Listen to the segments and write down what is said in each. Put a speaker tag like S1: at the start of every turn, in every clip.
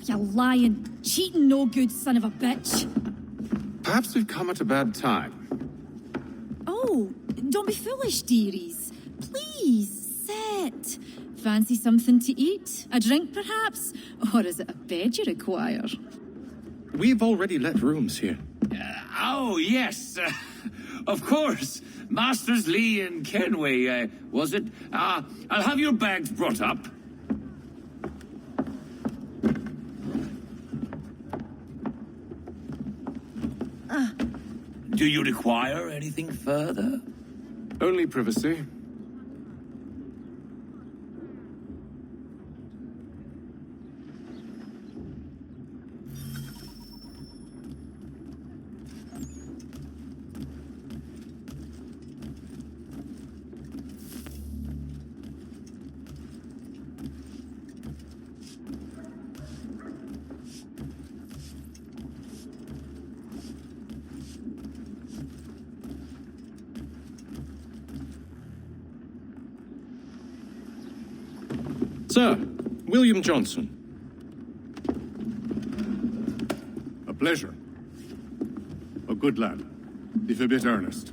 S1: You lying, cheating, no good son of a bitch.
S2: Perhaps we've come at a bad time.
S1: Oh, don't be foolish, dearies. Please, sit. Fancy something to eat? A drink, perhaps? Or is it a bed you require?
S2: We've already let rooms here.
S3: Oh, yes. Of course. Masters Lee and Kenway, was it? I'll have your bags brought up. Do you require anything further?
S2: Only privacy.
S4: Sir, William Johnson.
S5: A pleasure. A good lad, if a bit earnest.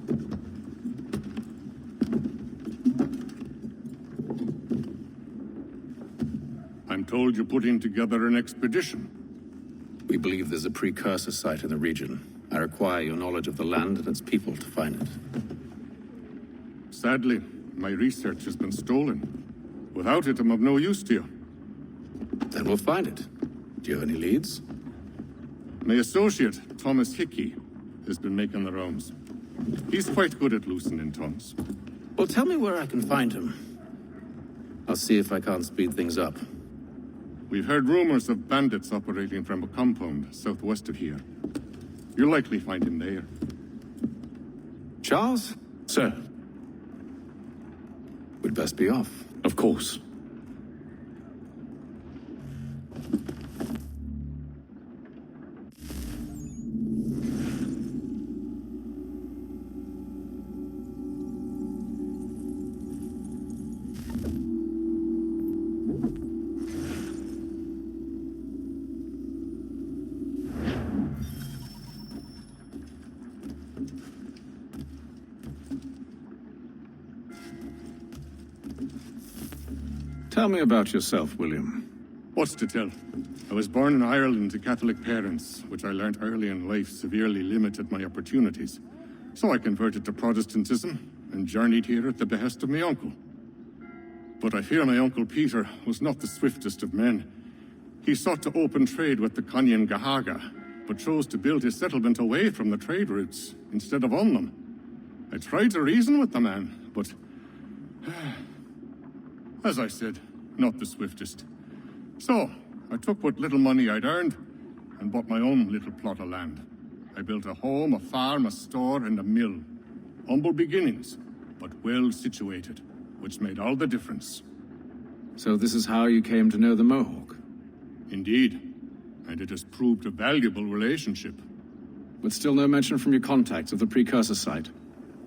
S5: I'm told you're putting together an expedition.
S2: We believe there's a precursor site in the region. I require your knowledge of the land and its people to find it.
S5: Sadly, my research has been stolen. Without it, I'm of no use to you.
S2: Then we'll find it. Do you have any leads?
S5: My associate, Thomas Hickey, has been making the rounds. He's quite good at loosening tongues.
S2: Well, tell me where I can find him. I'll see if I can't speed things up.
S5: We've heard rumors of bandits operating from a compound southwest of here. You'll likely find him there.
S2: Charles?
S4: Sir,
S2: We'd best be off.
S4: of course.
S2: Tell me about yourself, William.
S5: What's to tell? I was born in Ireland to Catholic parents, which I learned early in life severely limited my opportunities. So I converted to Protestantism and journeyed here at the behest of my uncle. But I fear my uncle Peter was not the swiftest of men. He sought to open trade with the Colonial Gahaga, but chose to build his settlement away from the trade routes instead of on them. I tried to reason with the man, but as I said, not the swiftest. So, I took what little money I'd earned and bought my own little plot of land. I built a home, a farm, a store, and a mill. Humble beginnings, but well situated, which made all the difference.
S2: So this is how you came to know the Mohawk?
S5: Indeed, and it has proved a valuable relationship.
S2: But still no mention from your contacts of the precursor site?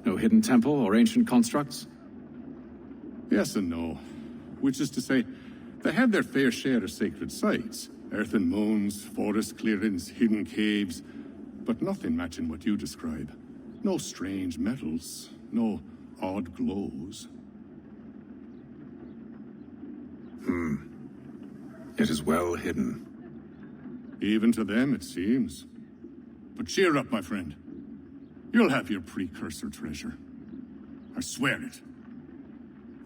S2: No hidden temple or ancient constructs?
S5: Yes and no. Which is to say, they had their fair share of sacred sites. Earthen mounds, forest clearings, hidden caves. But nothing matching what you describe. No strange metals, no odd glows.
S2: It is well hidden.
S5: Even to them, it seems. But cheer up, my friend. You'll have your precursor treasure. I swear it.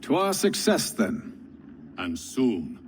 S2: To our success, then.
S5: And soon.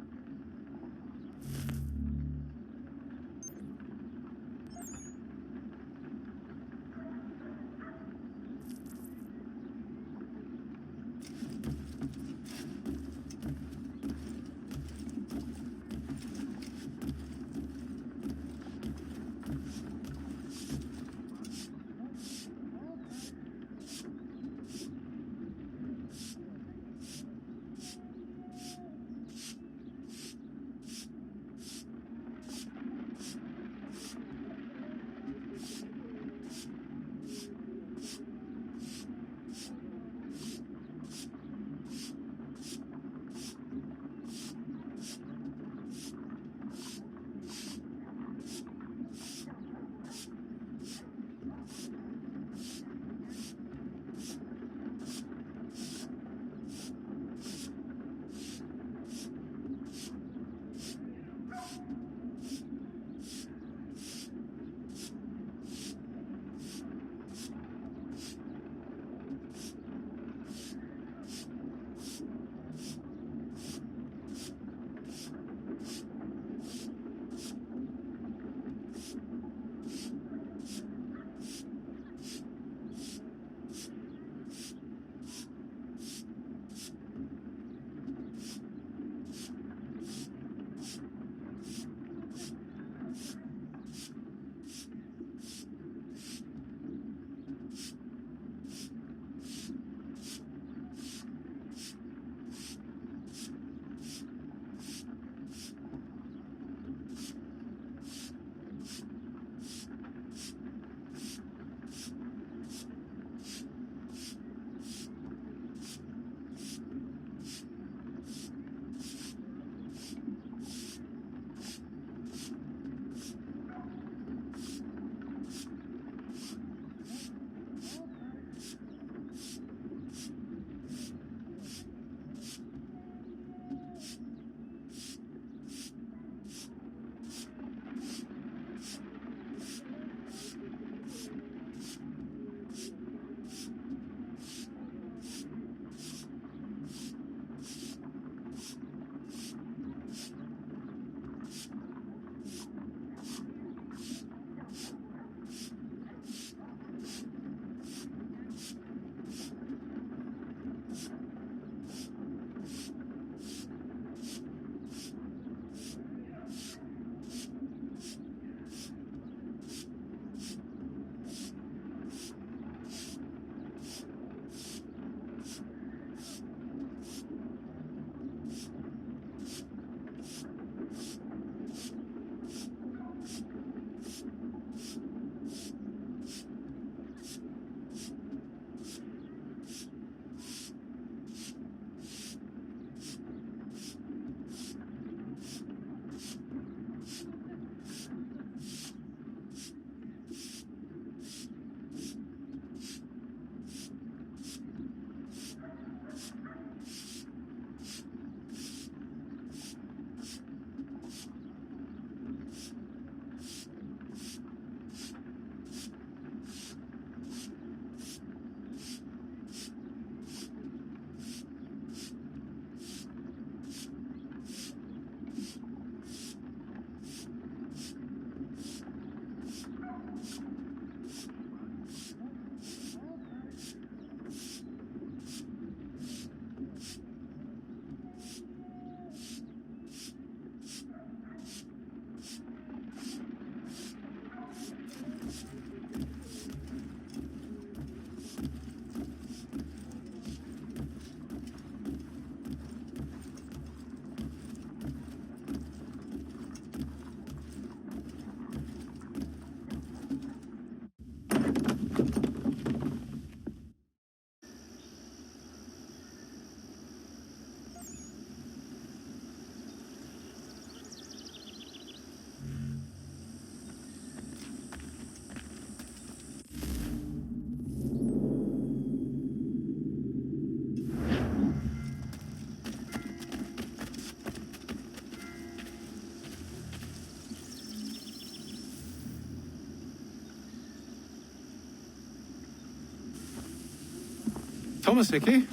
S2: Thomas Hickey.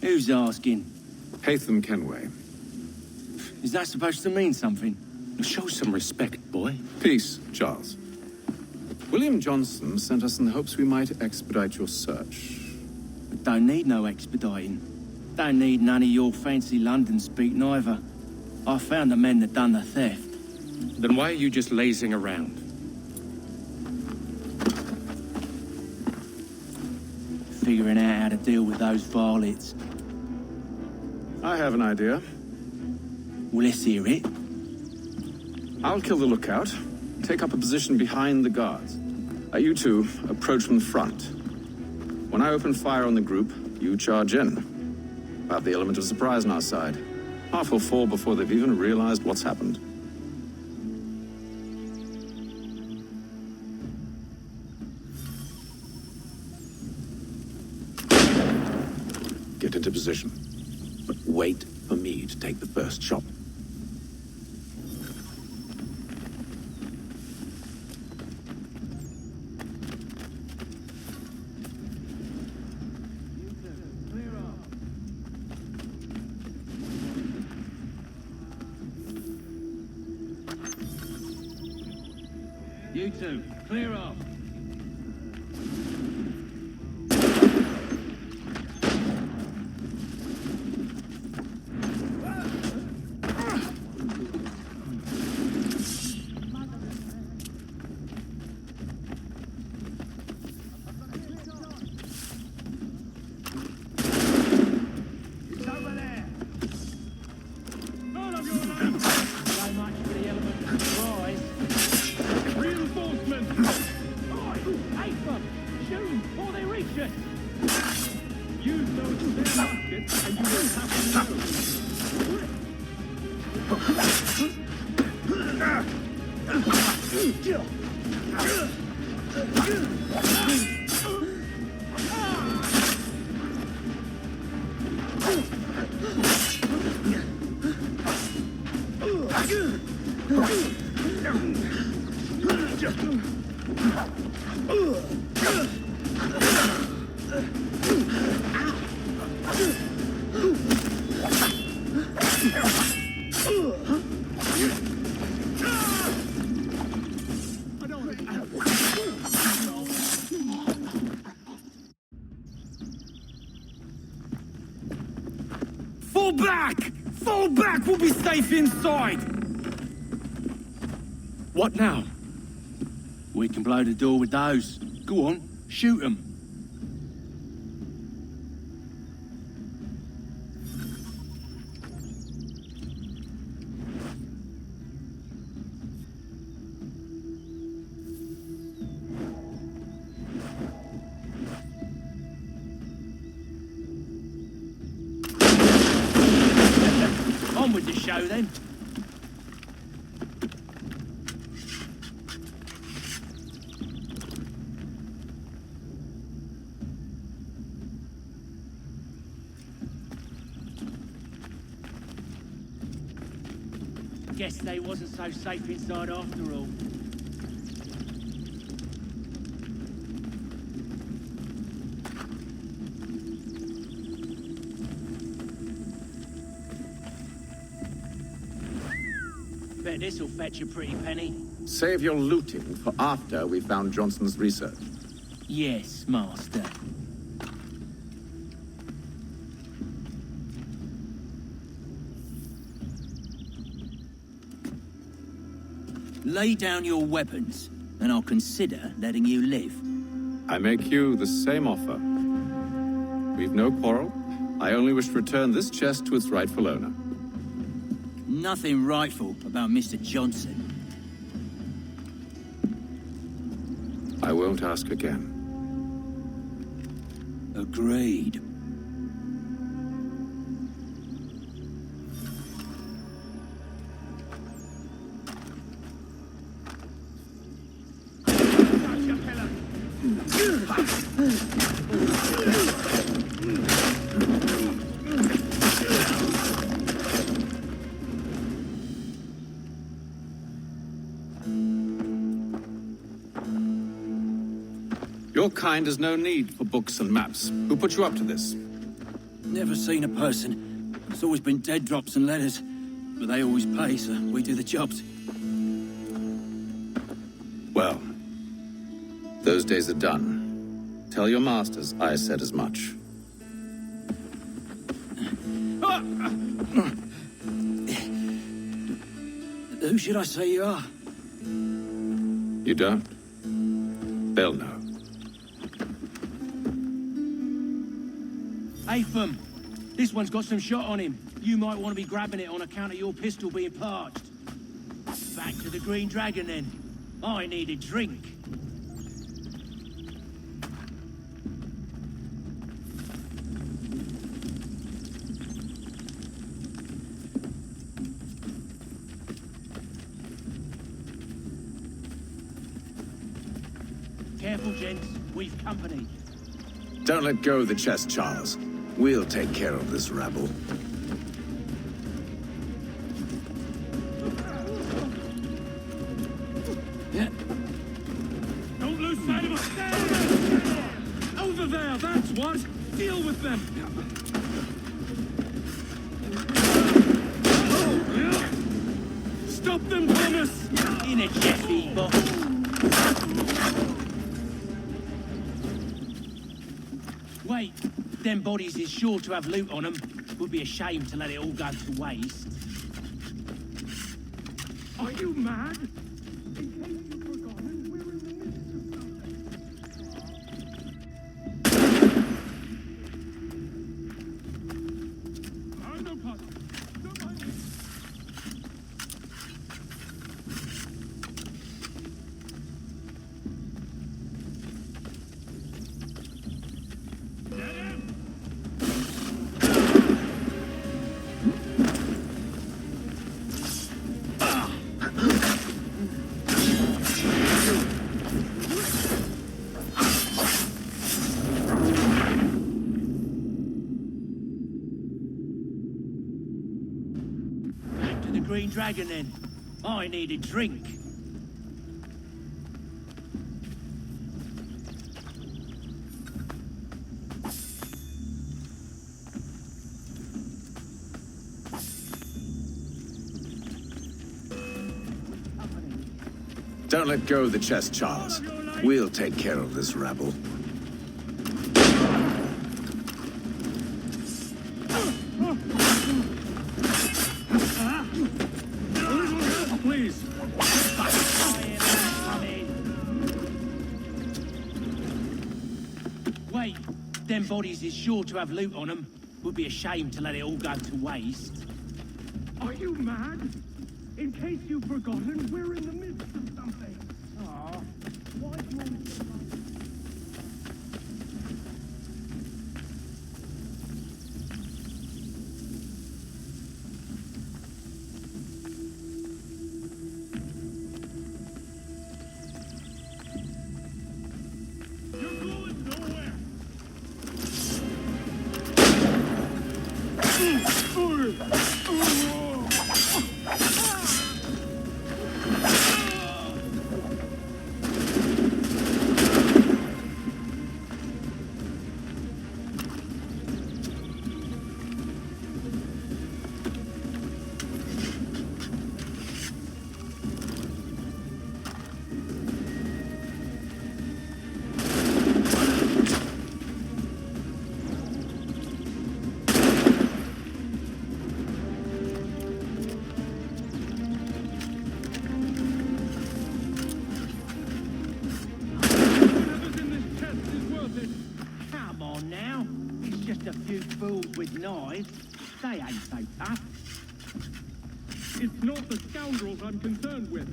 S6: Who's asking?
S2: Haytham Kenway.
S6: Is that supposed to mean something?
S4: Show some respect, boy.
S2: Peace, Charles. William Johnson sent us in the hopes we might expedite your search.
S6: I don't need no expediting. Don't need none of your fancy London speak neither. I found the men that done the theft.
S4: Then why are you just lazing around?
S6: Figuring out how to deal with those varlets.
S2: I have an idea.
S6: Well, let's hear it.
S2: I'll kill the lookout, take up a position behind the guards. You two approach from the front. When I open fire on the group, you charge in. About the element of surprise on our side. Half will fall before they've even realized what's happened. Get into position. But wait for me to take the first shot.
S6: You two, clear off. Fall back! Fall back! We'll be safe inside!
S4: What now?
S6: We can blow the door with those. Go on, shoot them. On with the show then. Guess they wasn't so safe inside after all. Bet this'll fetch a pretty penny.
S2: Save your looting for after we found Johnson's research.
S6: Yes, master. Lay down your weapons, and I'll consider letting you live.
S2: I make you the same offer. We've no quarrel. I only wish to return this chest to its rightful owner.
S6: Nothing rightful about Mr. Johnson.
S2: I won't ask again.
S6: Agreed.
S2: Your kind has no need for books and maps. Who put you up to this?
S6: Never seen a person. It's always been dead drops and letters. But they always pay, so we do the jobs.
S2: Well, those days are done. Tell your masters I said as much.
S6: Who should I say you are?
S2: You don't? They'll know.
S6: Atham, this one's got some shot on him. You might want to be grabbing it on account of your pistol being parched. Back to the Green Dragon, then. I need a drink. Careful, gents. We've company.
S2: Don't let go of the chest, Charles. We'll take care of this rabble.
S6: Don't lose sight of us! There! Over there, that's what! Deal with them! Stop them, Thomas! In a jiffy, boss. Wait, them bodies is sure to have loot on them. Would be a shame to let it all go to waste. Are you mad? In case you've forgotten, we're in the midst of something. Oh, no problem. Don't mind me. Green Dragon, then. I need a drink.
S2: Don't let go of the chest, Charles. We'll take care of this rabble.
S6: Please. Wait, them bodies is sure to have loot on them. Would be a shame to let it all go to waste. Are you mad? In case you've forgotten, we're in the midst of something. Aw, why do you always... with knives. They ain't so tough.
S7: It's not the scoundrels I'm concerned with.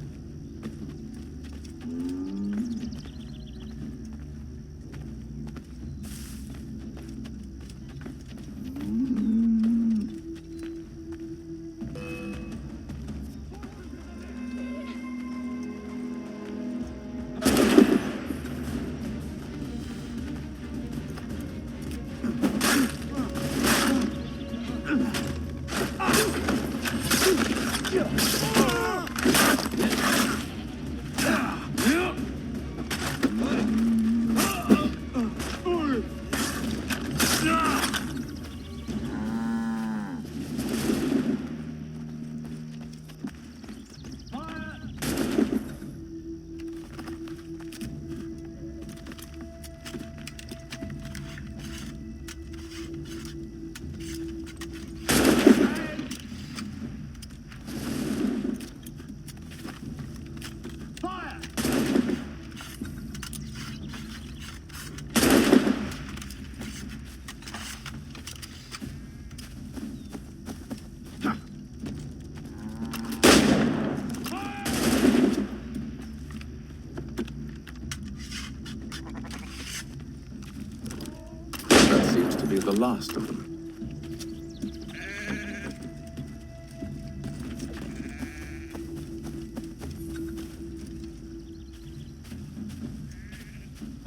S2: the last of them.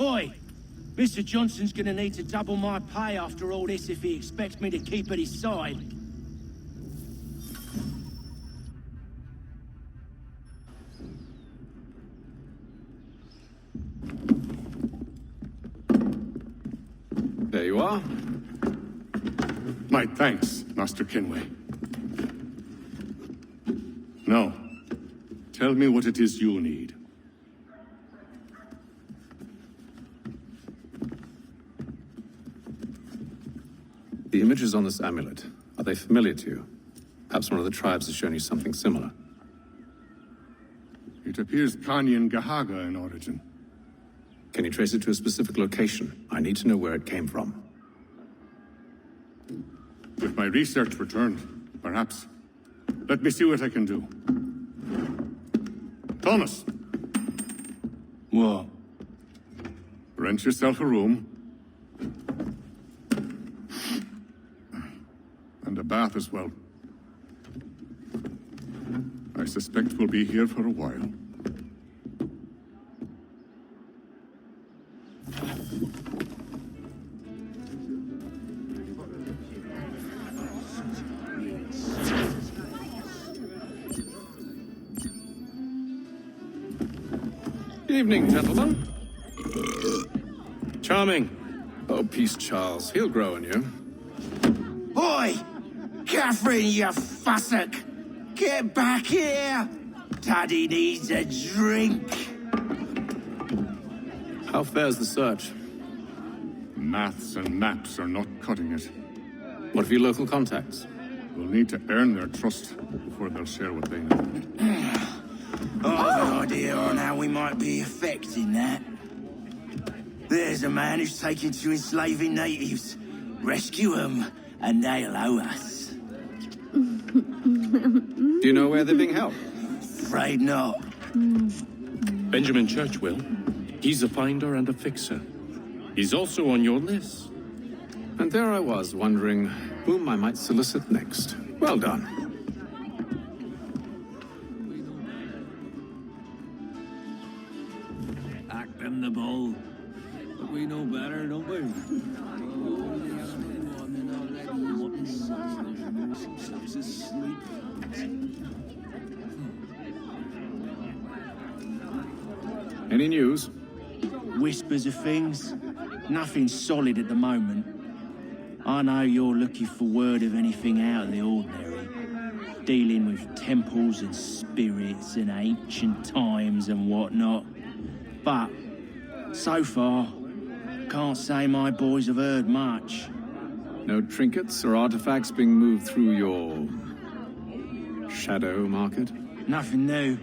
S6: Oi! Mr. Johnson's gonna need to double my pay after all this if he expects me to keep at his side.
S2: There you are.
S5: My thanks, Master Kenway. Now, tell me what it is you need.
S2: The images on this amulet, are they familiar to you? Perhaps one of the tribes has shown you something similar.
S5: It appears Kanyan Gahaga in origin.
S2: Can you trace it to a specific location? I need to know where it came from.
S5: With my research returned, perhaps. Let me see what I can do. Thomas!
S6: What?
S5: Rent yourself a room. And a bath as well. I suspect we'll be here for a while.
S2: Evening, gentlemen.
S4: Charming.
S2: Oh, peace, Charles. He'll grow on you.
S8: Oi! Catherine, you fussock! Get back here! Daddy needs a drink!
S2: How fares the search?
S5: Maths and maps are not cutting it.
S2: What of your local contacts?
S5: We'll need to earn their trust before they'll share what they know.
S8: I've an idea on how we might be affecting that. There's a man who's taken to enslaving natives. Rescue them, and they'll owe us.
S2: Do you know where they're being held?
S8: Afraid not.
S4: Benjamin Church will. He's a finder and a fixer. He's also on your list.
S2: And there I was, wondering whom I might solicit next. Well done.
S3: Acting the bull. But we know better, don't we?
S2: Any news?
S6: Whispers of things. Nothing solid at the moment. I know you're looking for word of anything out of the ordinary. Dealing with temples and spirits and ancient times and whatnot. But, so far, can't say my boys have heard much.
S2: No trinkets or artifacts being moved through your shadow market?
S6: Nothing new.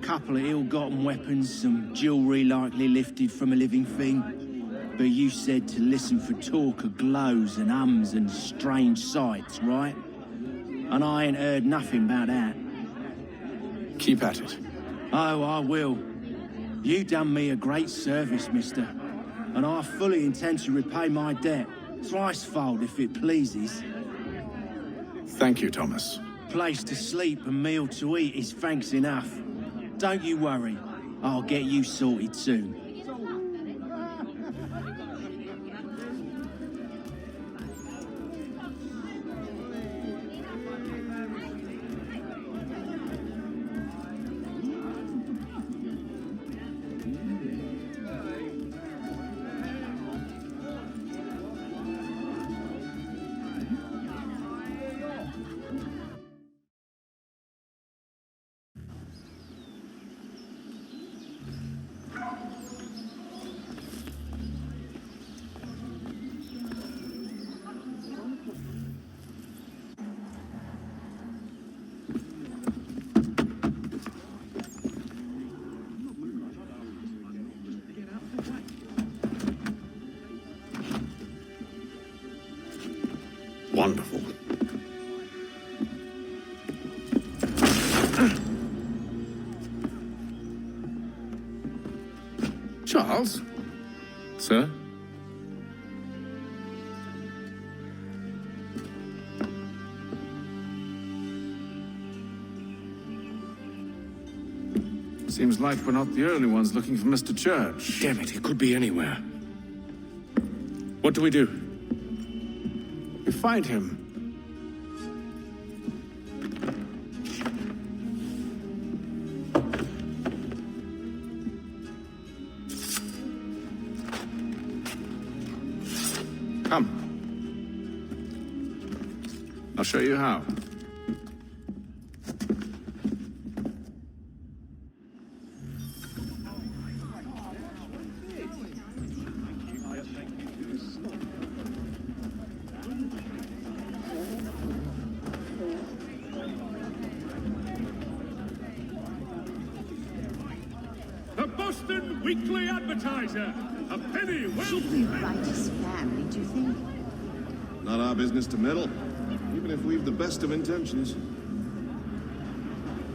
S6: Couple of ill-gotten weapons, some jewelry likely lifted from a living thing. But you said to listen for talk of glows and ums and strange sights, right? And I ain't heard nothing about that.
S2: Keep at it.
S6: Oh, I will. You done me a great service, mister. And I fully intend to repay my debt. Thricefold, if it pleases.
S2: Thank you, Thomas.
S6: Place to sleep and meal to eat is thanks enough. Don't you worry. I'll get you sorted soon.
S2: Wonderful. Charles?
S4: Sir?
S2: Seems like we're not the only ones looking for Mr. Church.
S4: Damn it, he could be anywhere. What do we do?
S2: We find him. Come. I'll show you how.
S7: The Boston Weekly Advertiser. A penny well
S9: Should we write his family, do you think?
S10: Not our business to meddle, even if we've the best of intentions.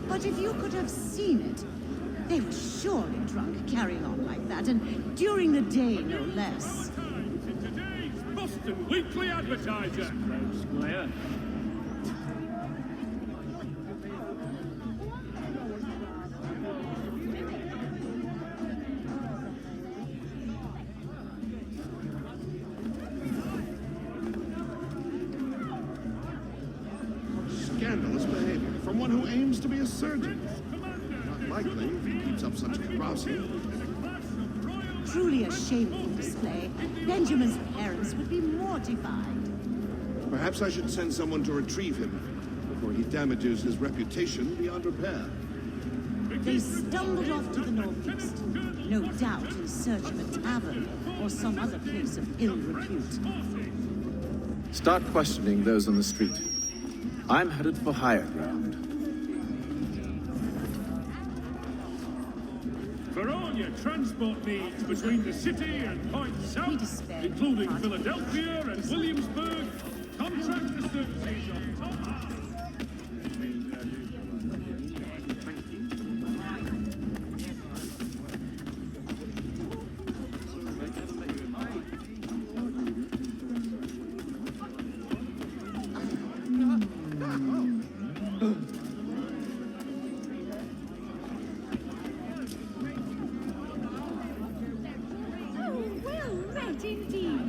S9: But if you could have seen it, they were surely drunk carrying on like that, and during the day, no less.
S7: in today's Boston Weekly Advertiser.
S6: Squire.
S10: Scandalous behavior from one who aims to be a surgeon. Not likely if he keeps up such carousing.
S9: Truly a shameful display. Benjamin's parents would be mortified.
S10: Perhaps I should send someone to retrieve him before he damages his reputation beyond repair.
S9: They stumbled off to the northeast, no doubt in search of a tavern or some other place of ill repute.
S2: Start questioning those on the street. I'm headed for higher ground.
S7: For all your transport needs between the city and points south,
S9: despair.
S7: including Philadelphia and Williamsburg, contract the services of top.
S1: Well read indeed.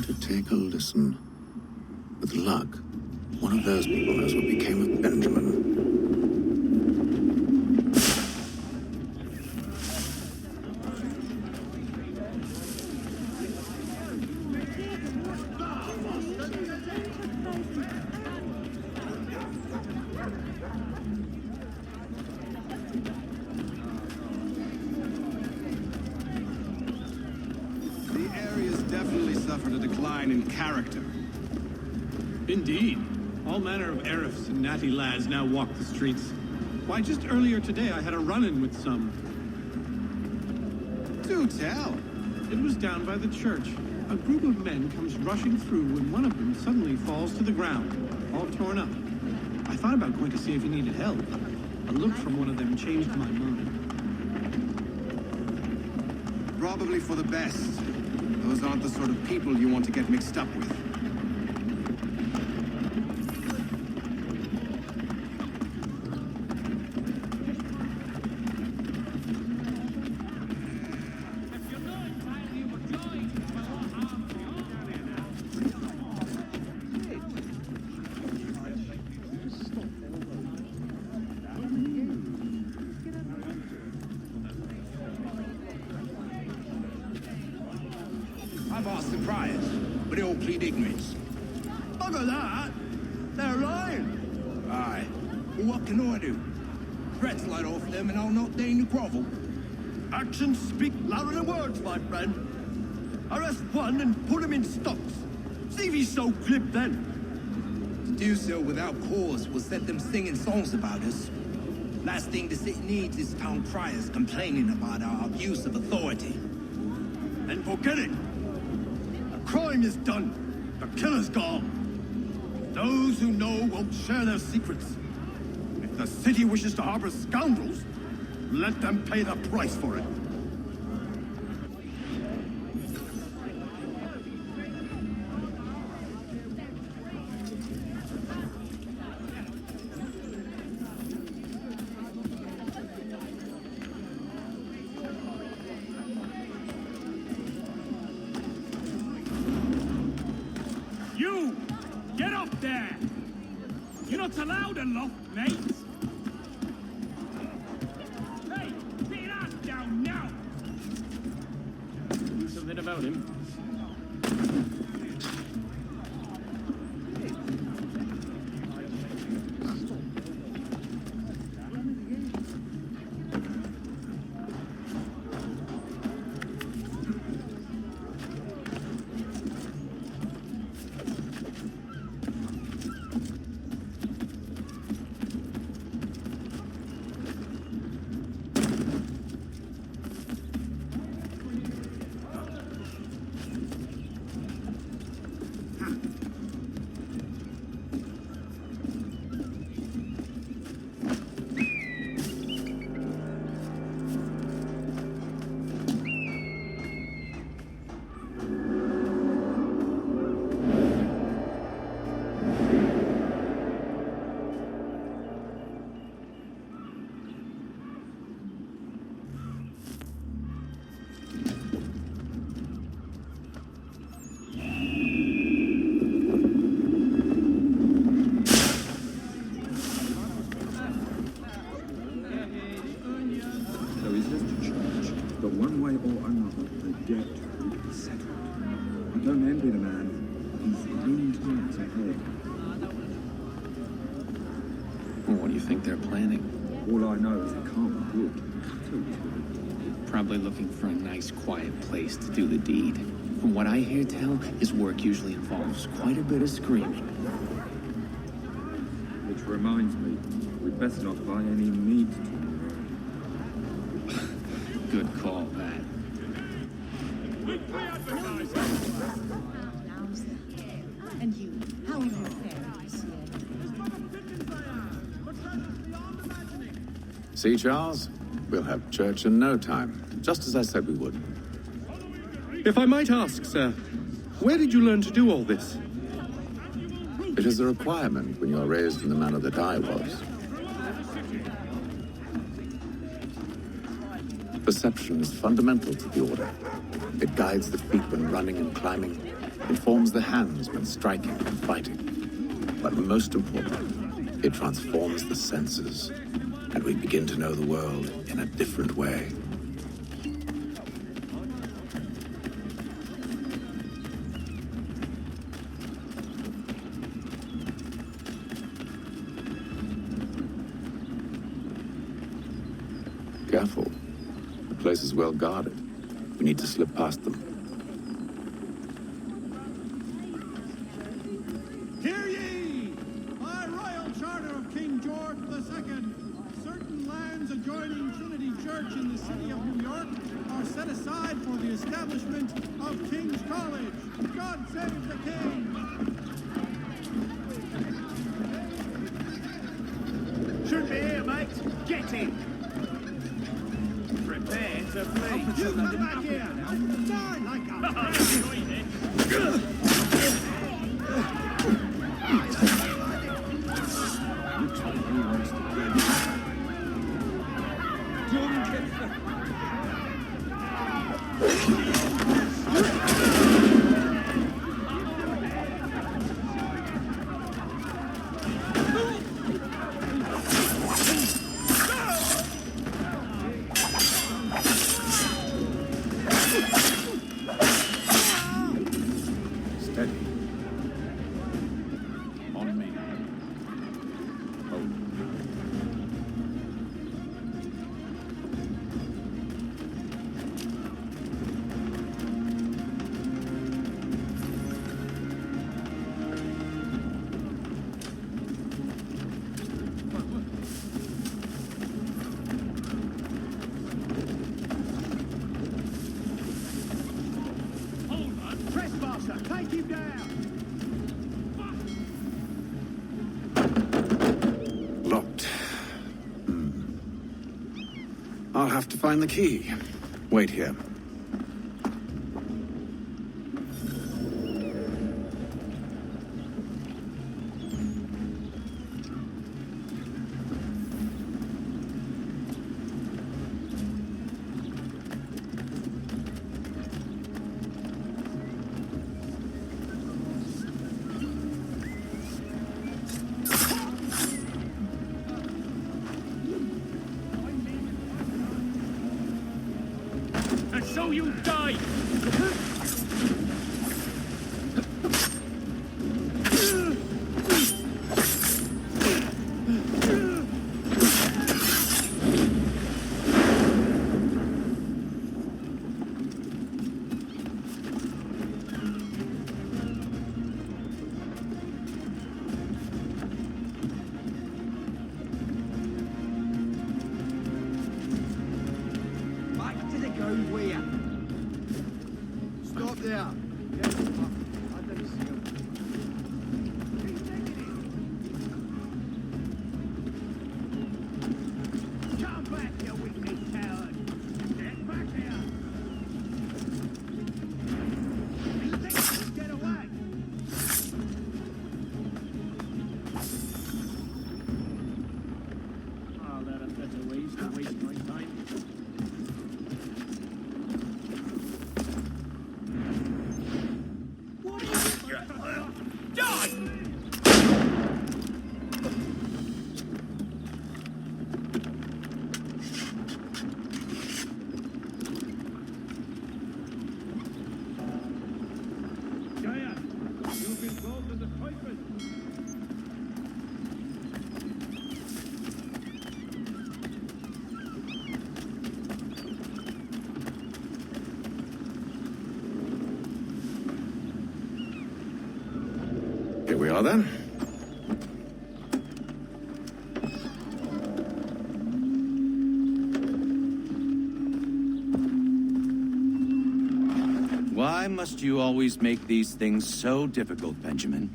S2: to take a listen. With luck, one of those people knows what became of Benjamin.
S10: Character.
S7: Indeed. All manner of Arifs and natty lads now walk the streets. Why, just earlier today I had a run-in with some.
S10: Do tell.
S7: It was down by the church. A group of men comes rushing through when one of them suddenly falls to the ground, all torn up. I thought about going to see if he needed help. A look from one of them changed my mind.
S10: Probably for the best. Those aren't the sort of people you want to get mixed up with.
S8: I've asked the priors, but they all plead ignorance.
S10: Bugger that! They're lying!
S8: Aye. Well, what can I do? Threats light off them and I'll not deign to grovel.
S10: Actions speak louder than words, my friend. Arrest one and put him in stocks. See if he's so glib then.
S8: To do so without cause will set them singing songs about us. Last thing the city needs is town criers complaining about our abuse of authority.
S10: And forget it. The crime is done. The killer's gone. Those who know won't share their secrets. If the city wishes to harbor scoundrels, let them pay the price for it.
S7: You! Get up there! You're not allowed aloft, mate! Hey! Get your ass down now! Do something about him.
S2: What do you think they're planning?
S11: All I know is it can't be good.
S12: Probably looking for a nice, quiet place to do the deed. From what I hear tell, his work usually involves quite a bit of screaming.
S11: Which reminds me, we'd best not buy any meat tomorrow.
S12: Good call, that.
S9: And you, how are you faring this year?
S2: See, Charles? We'll have church in no time, just as I said we would.
S4: If I might ask, sir, where did you learn to do all this?
S2: It is a requirement when you are raised in the manner that I was. Perception is fundamental to the order. It guides the feet when running and climbing, It forms the hands when striking and fighting. But most important, it transforms the senses, and we begin to know the world in a different way. Careful. The place is well guarded. We need to slip past them.
S7: Hear ye! By royal charter of King George II, certain lands adjoining Trinity Church in the city of New York are set aside for the establishment of King's College. God save the King!
S6: Should be here, mate. Get in. Prepare to flee.
S7: You come back here! Die like
S2: I'll have to find the key. Wait here.
S6: So you die!
S2: Here we are then.
S8: Why must you always make these things so difficult, Benjamin?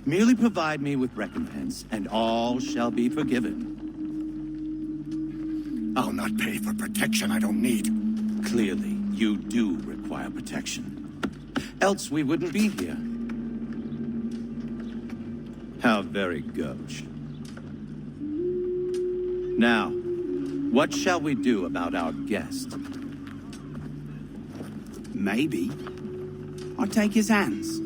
S8: Merely provide me with recompense, and all shall be forgiven.
S5: I'll not pay for protection I don't need.
S8: Clearly, you do require protection. Else we wouldn't be here. How very gauche. Now, what shall we do about our guest?
S13: Maybe I'll take his hands.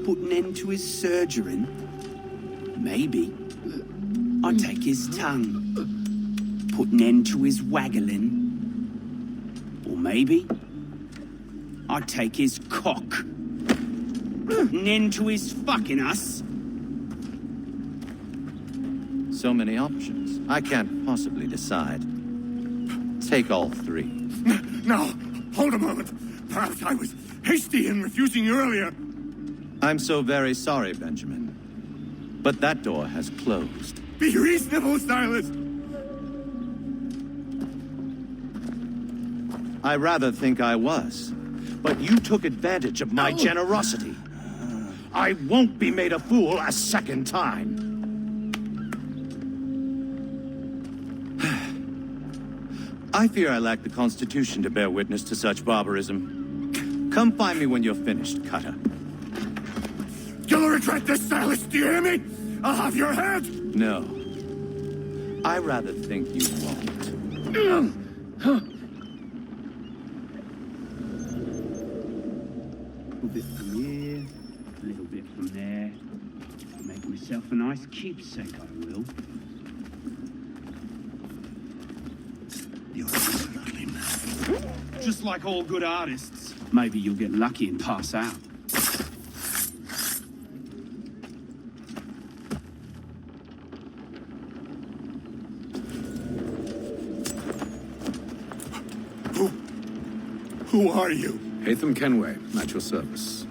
S8: put an end to his surgering. Maybe I'd take his tongue, put an end to his waggling. Or maybe I'd take his cock, put an end to his fucking us.
S13: So many options. I can't possibly decide. Take all three.
S10: Now, hold a moment. Perhaps I was hasty in refusing you earlier.
S13: I'm so very sorry, Benjamin. But that door has closed.
S10: Be reasonable, Silas.
S13: I rather think I was. But you took advantage of my generosity. I won't be made a fool a second time. I fear I lack the constitution to bear witness to such barbarism. Come find me when you're finished, Cutter.
S10: You'll regret this, Silas, do you hear me? I'll have your head!
S13: No. I rather think you won't.
S8: A little bit from here, a little bit from there. Make myself a nice keepsake, I will.
S10: You're definitely mad.
S6: Just like all good artists.
S8: Maybe you'll get lucky and pass out.
S10: Who are you?
S2: Hatham Kenway, at your service.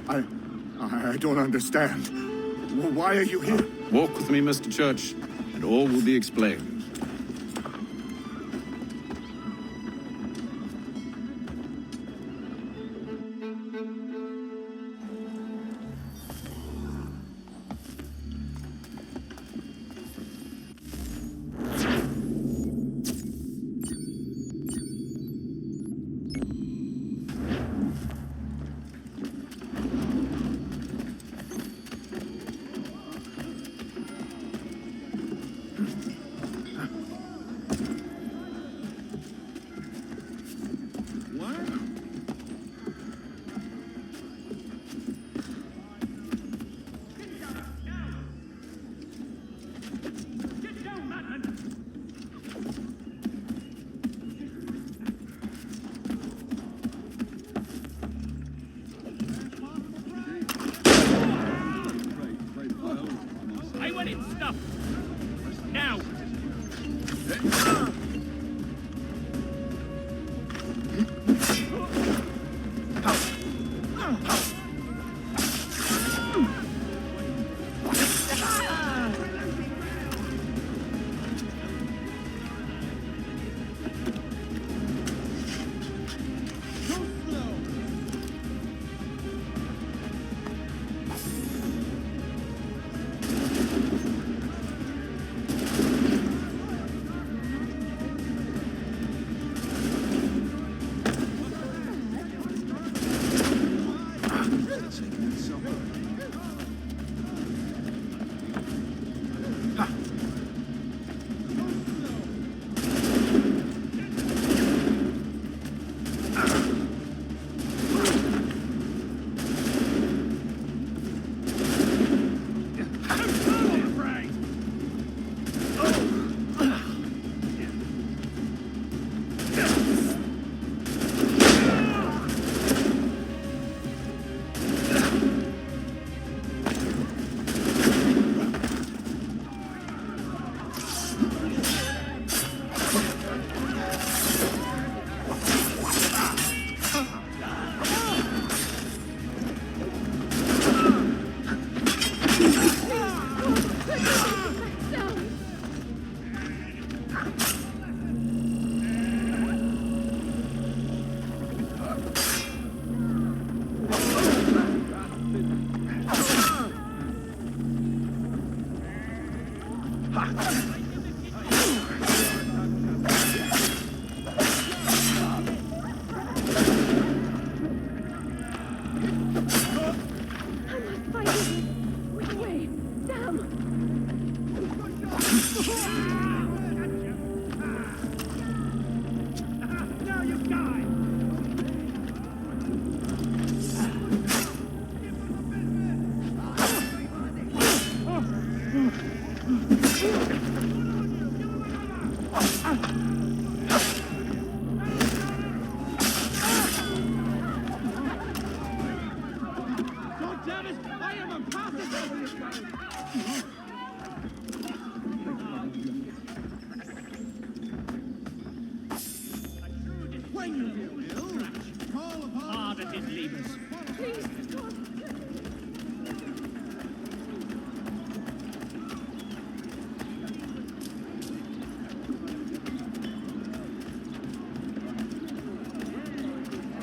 S10: I don't understand. Why are you here?
S2: Walk with me, Mr. Church, and all will be explained.
S6: I want it stuffed. Now.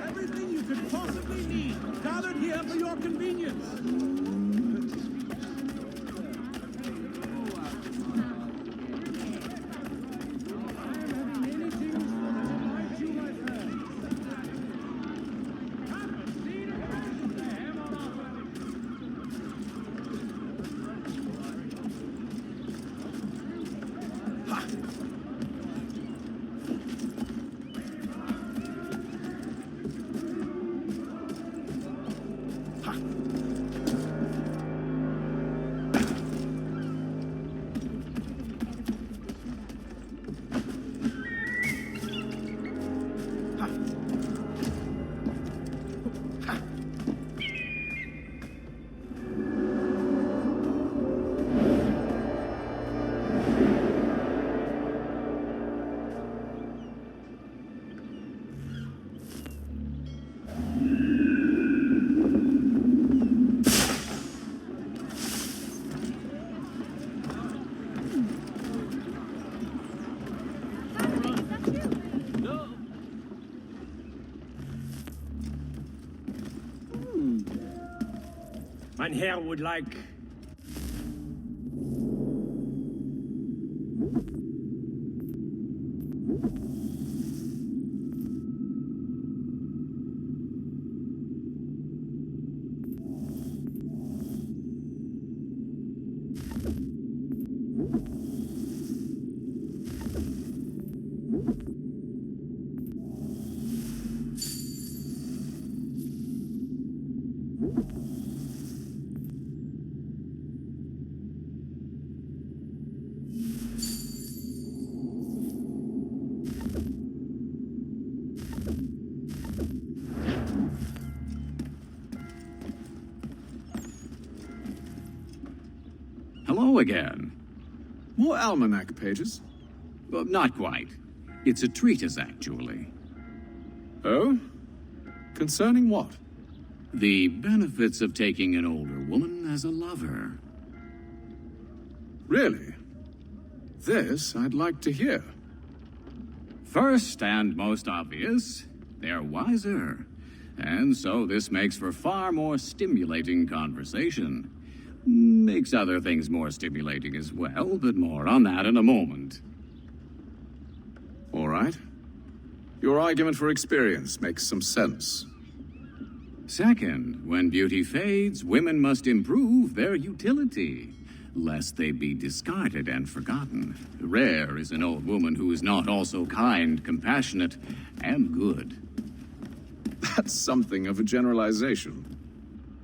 S6: Everything you could possibly need, gathered here for your convenience. Mein Herr would like...
S14: Hello again.
S2: More almanac pages?
S14: Well, not quite. It's a treatise, actually.
S2: Oh? Concerning what?
S14: The benefits of taking an older woman as a lover.
S2: Really? This I'd like to hear.
S14: First and most obvious, they're wiser. And so this makes for far more stimulating conversation. Makes other things more stimulating as well, but more on that in a moment.
S2: All right. Your argument for experience makes some sense.
S14: Second, when beauty fades, women must improve their utility, lest they be discarded and forgotten. Rare is an old woman who is not also kind, compassionate, and good.
S2: That's something of a generalization.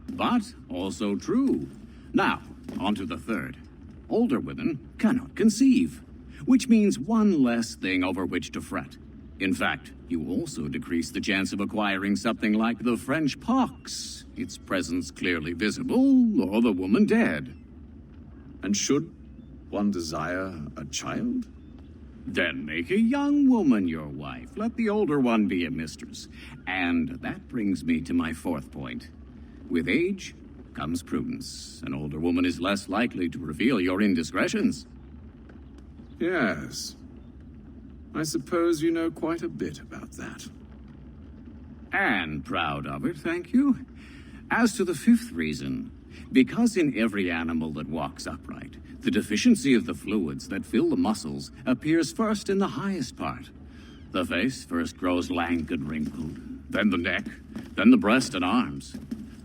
S14: But also true. Now, on to the third. Older women cannot conceive, which means one less thing over which to fret. In fact, you also decrease the chance of acquiring something like the French pox, its presence clearly visible, or the woman dead.
S2: And should one desire a child?
S14: Then make a young woman your wife. Let the older one be a mistress. And that brings me to my fourth point. With age comes prudence. An older woman is less likely to reveal your indiscretions.
S2: Yes. I suppose you know quite a bit about that.
S14: And proud of it, thank you. As to the fifth reason, because in every animal that walks upright, the deficiency of the fluids that fill the muscles appears first in the highest part. The face first grows lank and wrinkled, then the neck, then the breast and arms.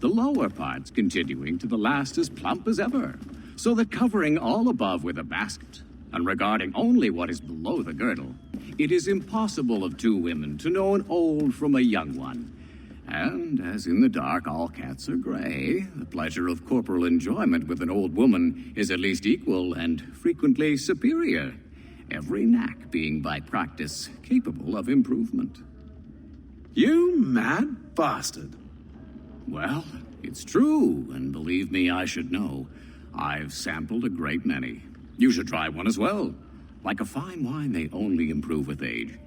S14: The lower parts continuing to the last as plump as ever, so that covering all above with a basket, and regarding only what is below the girdle, it is impossible of two women to know an old from a young one. And as in the dark all cats are gray, the pleasure of corporal enjoyment with an old woman is at least equal and frequently superior. every knack being by practice capable of improvement.
S2: You mad bastard.
S14: Well, it's true, and believe me, I should know. I've sampled a great many. You should try one as well. Like a fine wine, they only improve with age.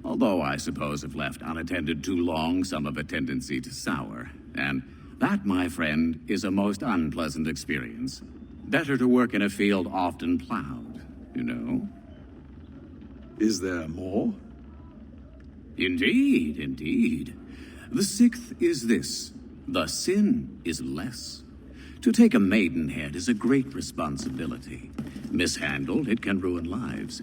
S14: Although I suppose if left unattended too long, some have a tendency to sour. And that, my friend, is a most unpleasant experience. Better to work in a field often plowed, you know?
S2: Is there more?
S14: Indeed, indeed. The sixth is this: the sin is less. To take a maidenhead is a great responsibility. Mishandled, it can ruin lives.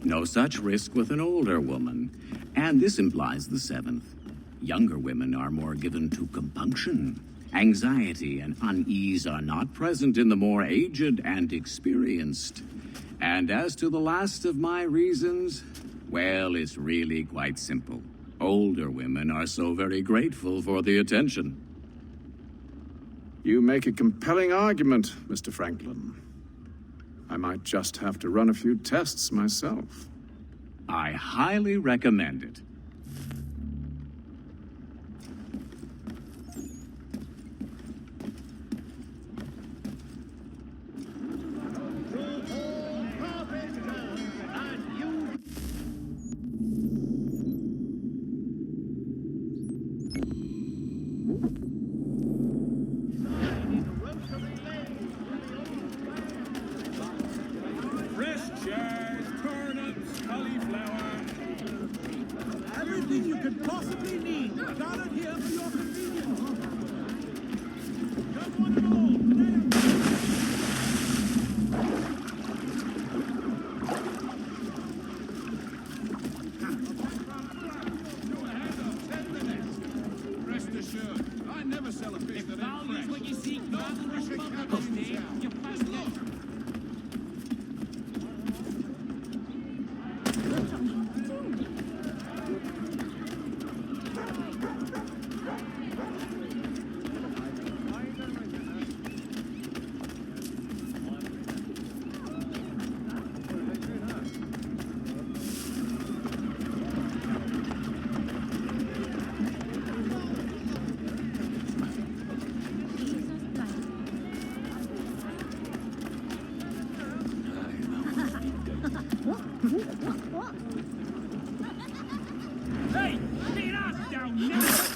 S14: No such risk with an older woman. And this implies the seventh. Younger women are more given to compunction. Anxiety and unease are not present in the more aged and experienced. And as to the last of my reasons, well, it's really quite simple. Older women are so very grateful for the attention.
S2: You make a compelling argument, Mr. Franklin. I might just have to run a few tests myself.
S14: I highly recommend it.
S6: Everything you could possibly need. Got it here for your convenience. Just one
S10: Rest assured, I never sell a fish that ain't fresh.
S6: what you seek, you pass look. Hey, get your ass down now!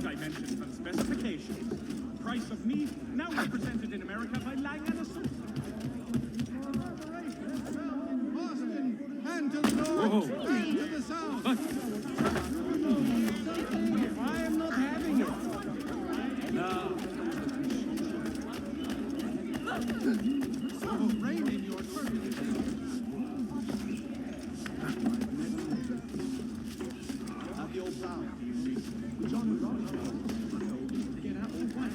S6: dimensions and specifications. Price of meat, now represented in America by Lang & Associates.
S10: Boston, and to the north, and to the south.
S6: I am not having it. No.
S10: So rein in your turbulence. Have the old plow. John Ross. Get out of the way.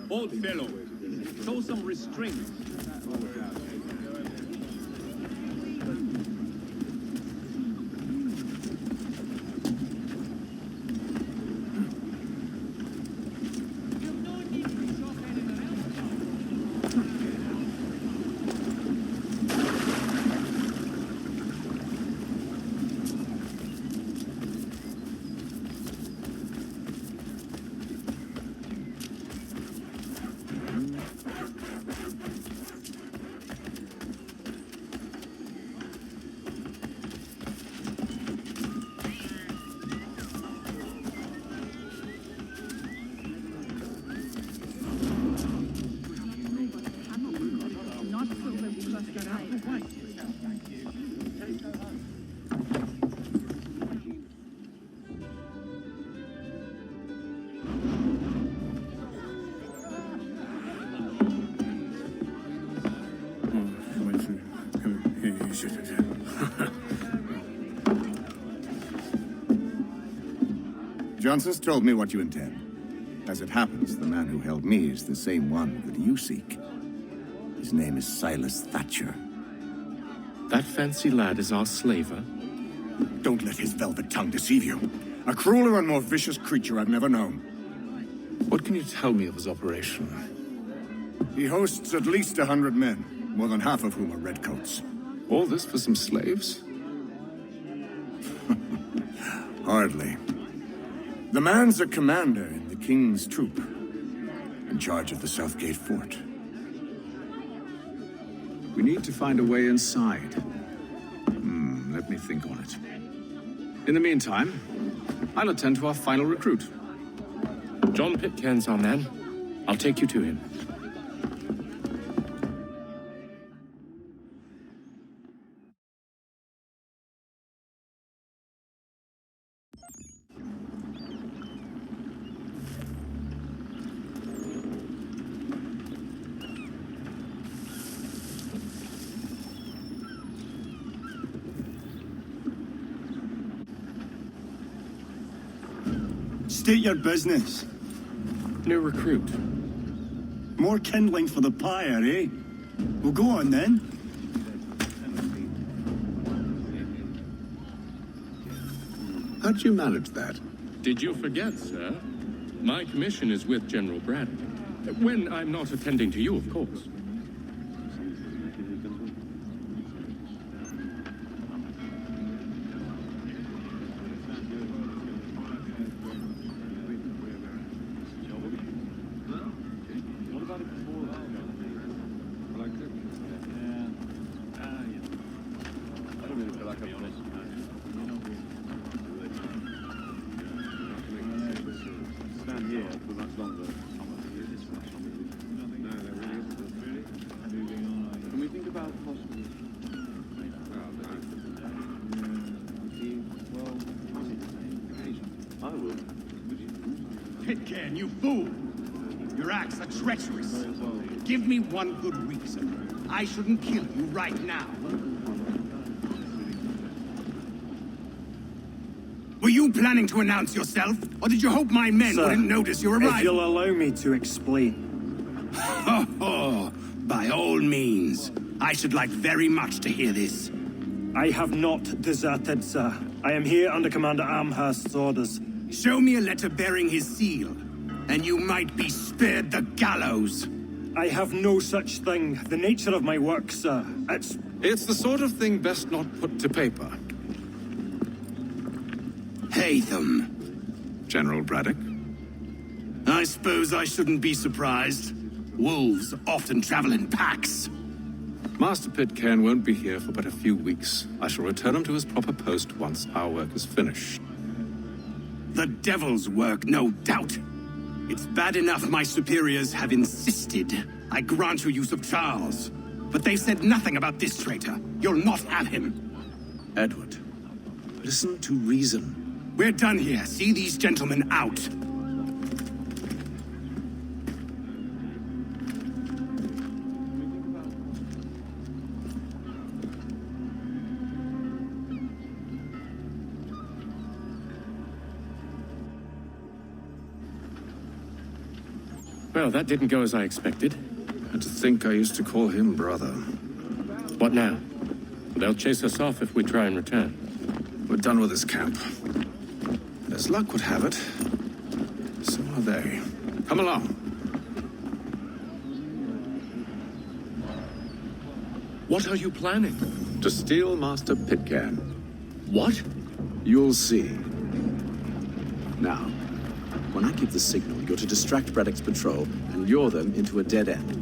S6: Old fellow, show some restraint.
S15: Johnson's told me what you intend. As it happens, the man who held me is the same one that you seek. His name is Silas Thatcher.
S4: That fancy lad is our slaver?
S15: Don't let his velvet tongue deceive you. A crueler and more vicious creature I've never known.
S2: What can you tell me of his operation?
S15: He hosts at least 100 men, more than half of whom are redcoats.
S2: All this for some slaves?
S15: Hardly. The man's a commander in the King's troop, in charge of the Southgate Fort.
S2: We need to find a way inside. Let me think on it. In the meantime, I'll attend to our final recruit.
S4: John Pitcairn's our man. I'll take you to him.
S10: State your business.
S4: New recruit.
S10: More kindling for the pyre, eh? Well, go on then.
S2: How'd you manage that?
S4: Did you forget, sir? My commission is with General Braddock. When I'm not attending to you, of course.
S10: Pitcairn, you fool! Your acts are treacherous. Give me one good reason. I shouldn't kill you right now. Were you planning to announce yourself? Or did you hope my men wouldn't notice your arrival?
S16: If you'll allow me to explain.
S10: Oh, by all means. I should like very much to hear this.
S16: I have not deserted, sir. I am here under Commander Amherst's orders.
S10: Show me a letter bearing his seal, and you might be spared the gallows.
S16: I have no such thing. The nature of my work, sir,
S2: It's the sort of thing best not put to paper.
S10: Hatham.
S2: General Braddock?
S10: I suppose I shouldn't be surprised. Wolves often travel in packs.
S2: Master Pitcairn won't be here for but a few weeks. I shall return him to his proper post once our work is finished.
S10: The devil's work, no doubt. It's bad enough my superiors have insisted I grant you use of Charles. But they've said nothing about this traitor. You'll not have him.
S2: Edward, listen to reason.
S10: We're done here. See these gentlemen out.
S4: Well, that didn't go as I expected.
S2: And to think I used to call him brother.
S4: What now? They'll chase us off if we try and return.
S2: We're done with this camp. And as luck would have it, so are they. Come along.
S4: What are you planning?
S2: To steal Master Pitcairn.
S4: What?
S2: You'll see. Now, when I give the signal, you're to distract Braddock's patrol and lure them into a dead end.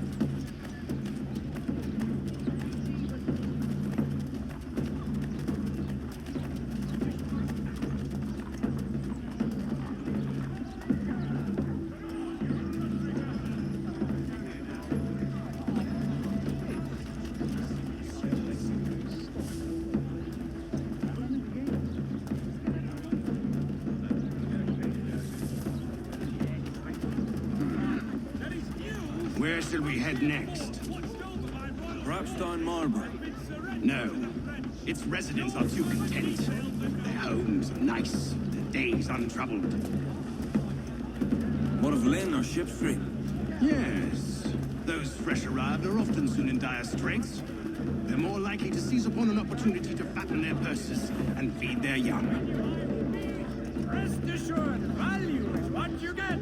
S10: Where shall we head next?
S17: Perhaps down Marlborough.
S10: No, Its residents are too content. Their homes are nice, their days untroubled.
S8: What of Lynn or Ship Street?
S10: Yes. Those fresh arrived are often soon in dire straits. They're more likely to seize upon an opportunity to fatten their purses and feed their young.
S6: Rest assured, value is what you get.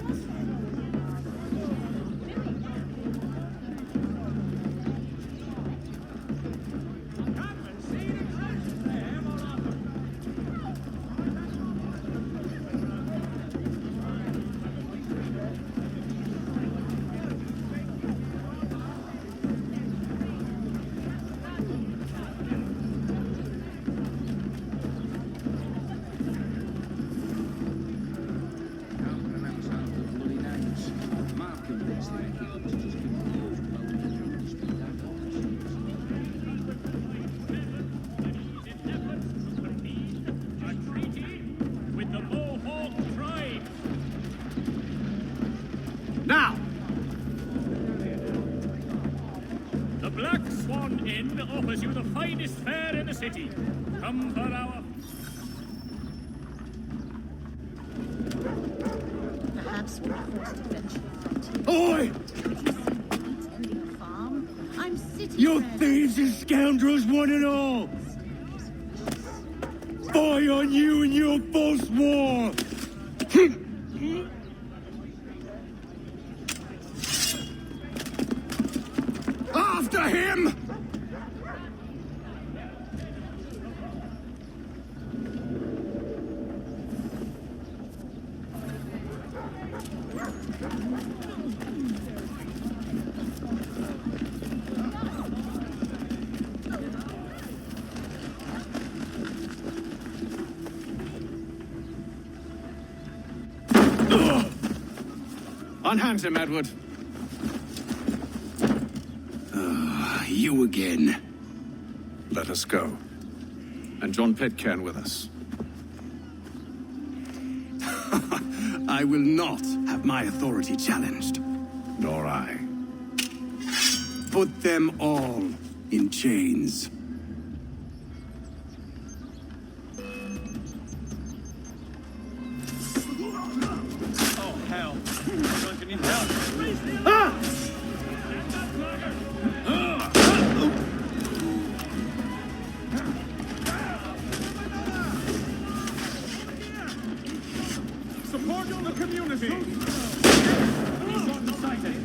S17: Now! The Black Swan Inn offers you the finest fare in the city. Come for our...
S9: Perhaps we're forced to venture frontier.
S10: Oi!
S9: I'm sitting
S10: You
S9: there.
S10: thieves and scoundrels, one and all! Fie on you and your false war! After him!
S2: Unhand him, Edward.
S10: You again.
S2: Let us go. And John Pitcairn with us.
S10: I will not have my authority challenged.
S2: Nor I.
S10: Put them all in chains.
S6: Oh, hell. I'm going to need help.
S17: Support on the community! He's on the sighting.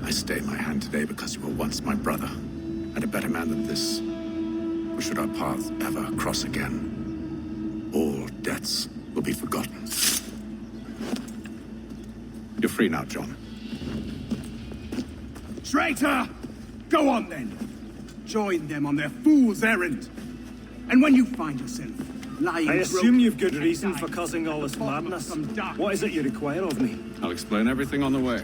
S2: I stay my hand today because you were once my brother, and a better man than this. Or should our paths ever cross again, all debts will be forgotten. You're free now, John.
S10: Traitor! Go on then. Join them on their fool's errand. And when you find yourself lying...
S16: I assume you've good reason for causing all this madness. What is it you require of me?
S2: I'll explain everything on the way.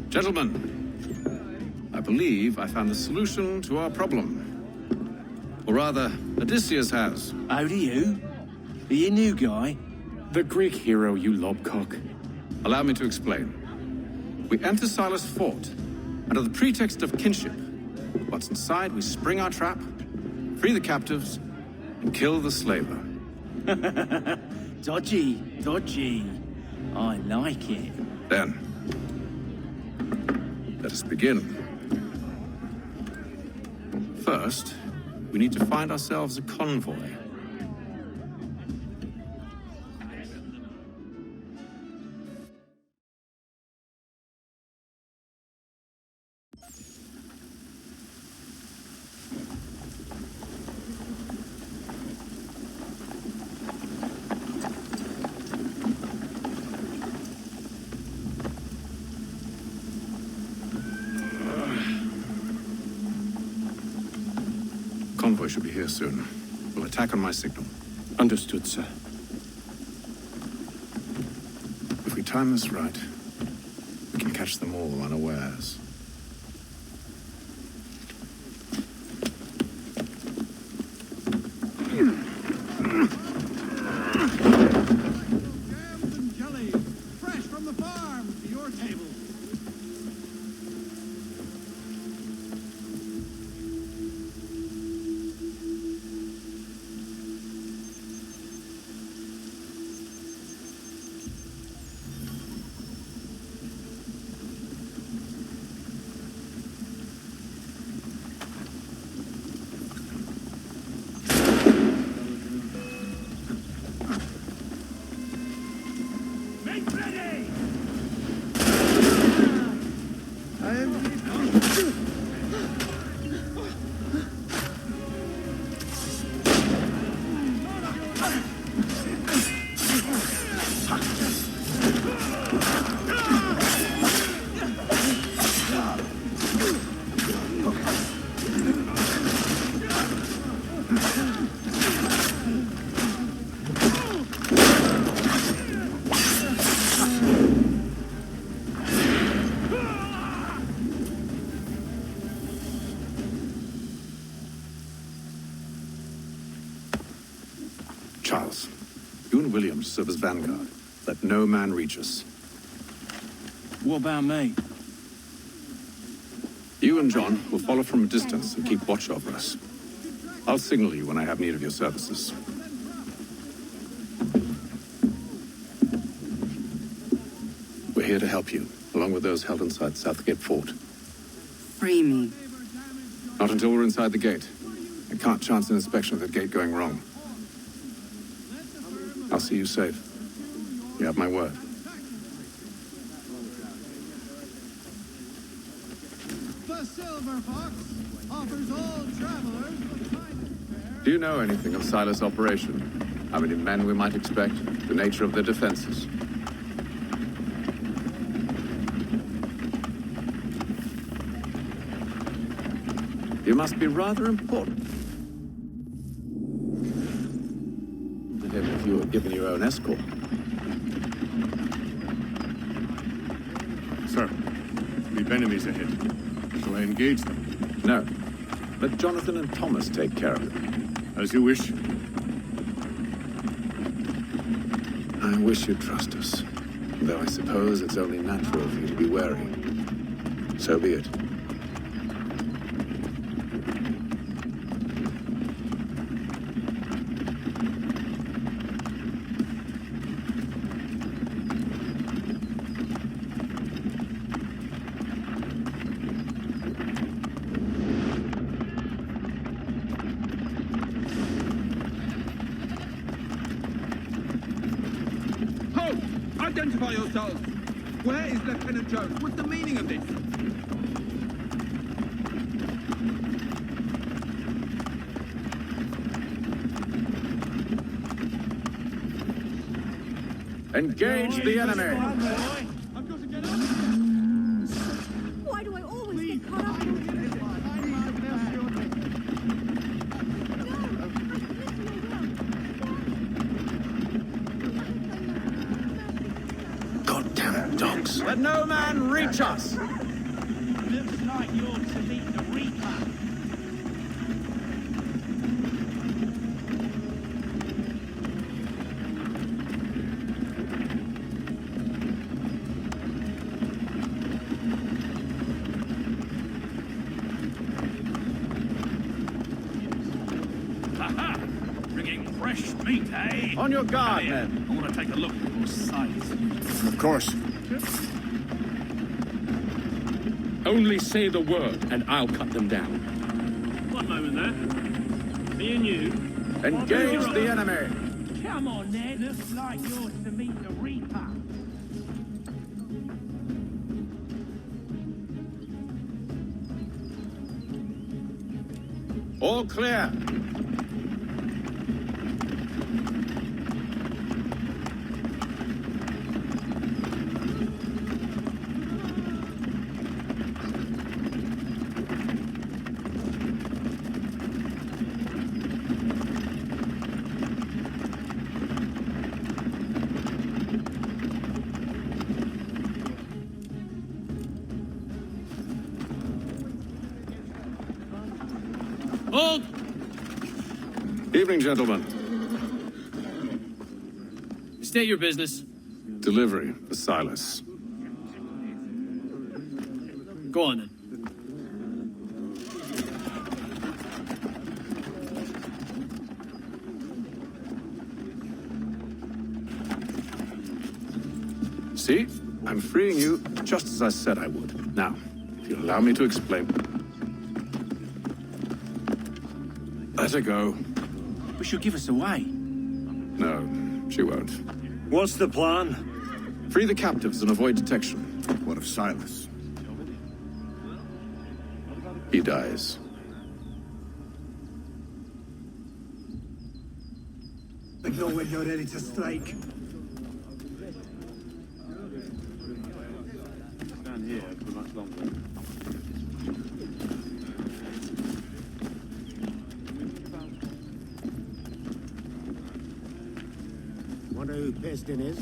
S2: Gentlemen, I believe I found the solution to our problem. Or rather, Odysseus has.
S8: How do you? Are you a new guy?
S4: The Greek hero, you lobcock.
S2: Allow me to explain. We enter Silas' fort under the pretext of kinship. Once inside, we spring our trap, free the captives, and kill the slaver.
S8: Dodgy, dodgy. I like it.
S2: Then, let us begin. First, we need to find ourselves a convoy. Convoy should be here soon. We'll attack on my signal.
S4: Understood, sir.
S2: If we time this right, we can catch them all unawares.
S7: Jams and jelly, fresh from the farm to your table.
S2: Charles, you and William serve as vanguard. Let no man reach us.
S6: What about me?
S2: You and John will follow from a distance and keep watch over us. I'll signal you when I have need of your services. We're here to help you, along with those held inside Southgate Fort.
S18: Free me.
S2: Not until we're inside the gate. I can't chance an inspection of the gate going wrong. I'll see you safe. You have my word.
S7: The Silver Fox offers all travelers the finest fare.
S2: Do you know anything of Silas' operation? How many men we might expect? The nature of their defenses? You must be rather important to him if you were given your own escort.
S5: Sir, we've enemies ahead. Shall I engage them?
S2: No. Let Jonathan and Thomas take care of it.
S5: As you wish.
S2: I wish you'd trust us. Though I suppose it's only natural for you to be wary. So be it.
S19: Identify yourselves! Where is Lieutenant Jones? What's the meaning of this?
S2: Engage the enemy!
S9: Why do I always get caught up in
S2: Goddamn dogs! Let no man reach us!
S6: Looks like you're to meet the Reaper. Meet, eh?
S13: On your guard, men.
S6: I want to take a look at your sights.
S5: Of course.
S4: Only say the word, and I'll cut them down.
S17: One moment there. Me and you.
S2: Engage the enemy.
S6: Come on, then. Looks like yours to meet the Reaper.
S2: All clear.
S3: Hold!
S2: Evening, gentlemen.
S12: State your business.
S2: Delivery for Silas.
S12: Go on then.
S2: See? I'm freeing you just as I said I would. Now, if you'll allow me to explain. Let her go.
S6: But she'll give us away.
S2: No, she won't.
S16: What's the plan?
S2: Free the captives and avoid detection.
S15: What of Silas?
S2: He dies.
S10: Signal when you're ready to strike.
S11: Stand here for much longer.
S10: Wonder who pissed in his.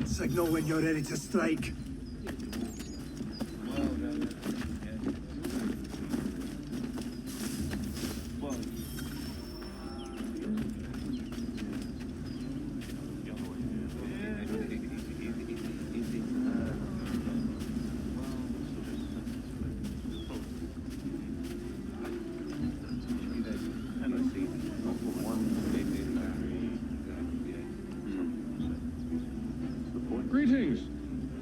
S10: Signal when you're ready to strike.
S20: Greetings.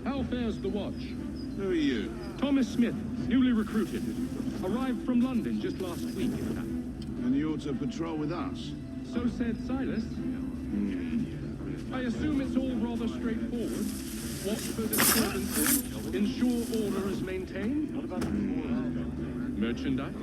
S20: How fares the watch?
S19: Who are you?
S20: Thomas Smith, newly recruited. Arrived from London just last week, in fact.
S19: And you're to patrol with us?
S20: So said Silas. I assume it's all rather straightforward. Watch for disturbances, ensure order is maintained. Merchandise?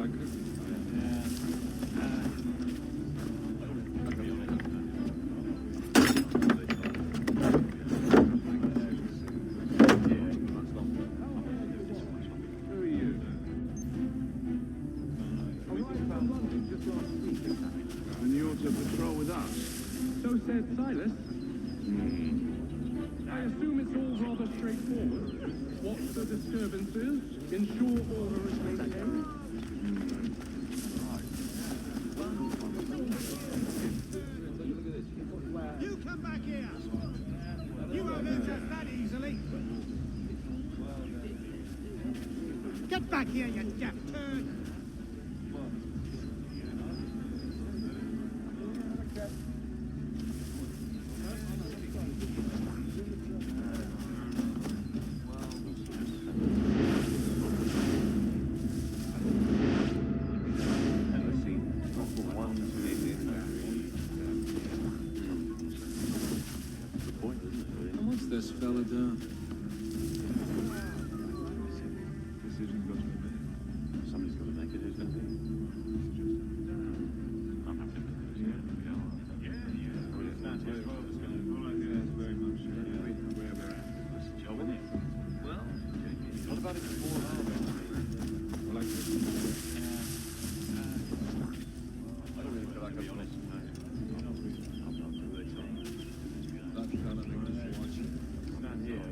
S19: And you're to patrol with us?
S20: So said Silas. I assume it's all rather straightforward. Watch for disturbances, ensure order is maintained.
S10: You come back here! You won't lose us that easily! Get back here, you deaf turd!
S19: What's this fella doing?
S11: Somebody's got to make it, who's going to be? Well, what about it before? Well, I don't really feel like I've done it. Stand here.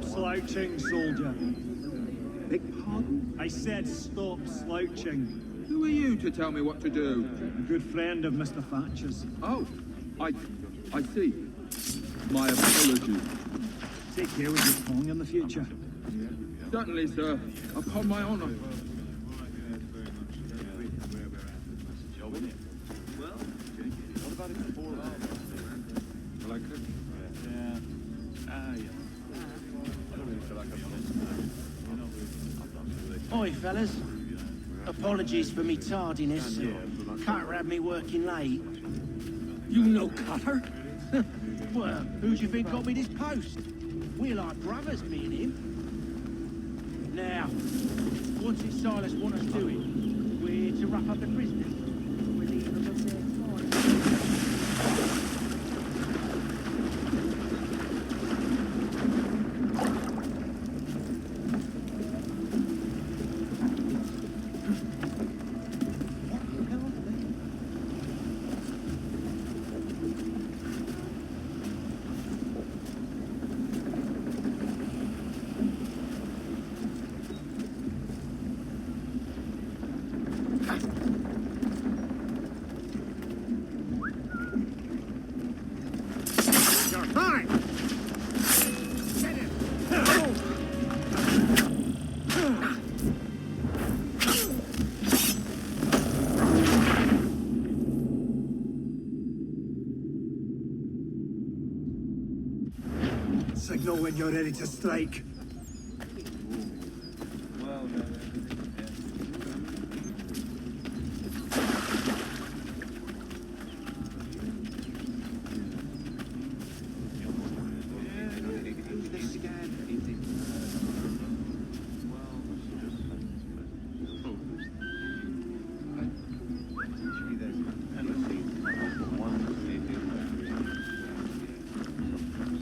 S16: Stop slouching, soldier.
S19: Beg pardon?
S16: I said stop slouching.
S19: Who are you to tell me what to do?
S16: A good friend of Mr. Thatcher's.
S19: Oh, I see. My apologies.
S16: Take care with your tongue in the future.
S19: Certainly, sir. Upon my honor.
S11: Well, what about it before? Well, I could. Yeah. Yeah. I don't really feel like I'm
S6: Oi, fellas. Apologies for me tardiness. Cutter had me working late.
S7: You know Cutter?
S6: Well, who do you think got me this post? We're like brothers, me and him. Now, what did Silas want us doing? We're to wrap up the prisoners. We're leaving them up there. Signal when you're ready to strike.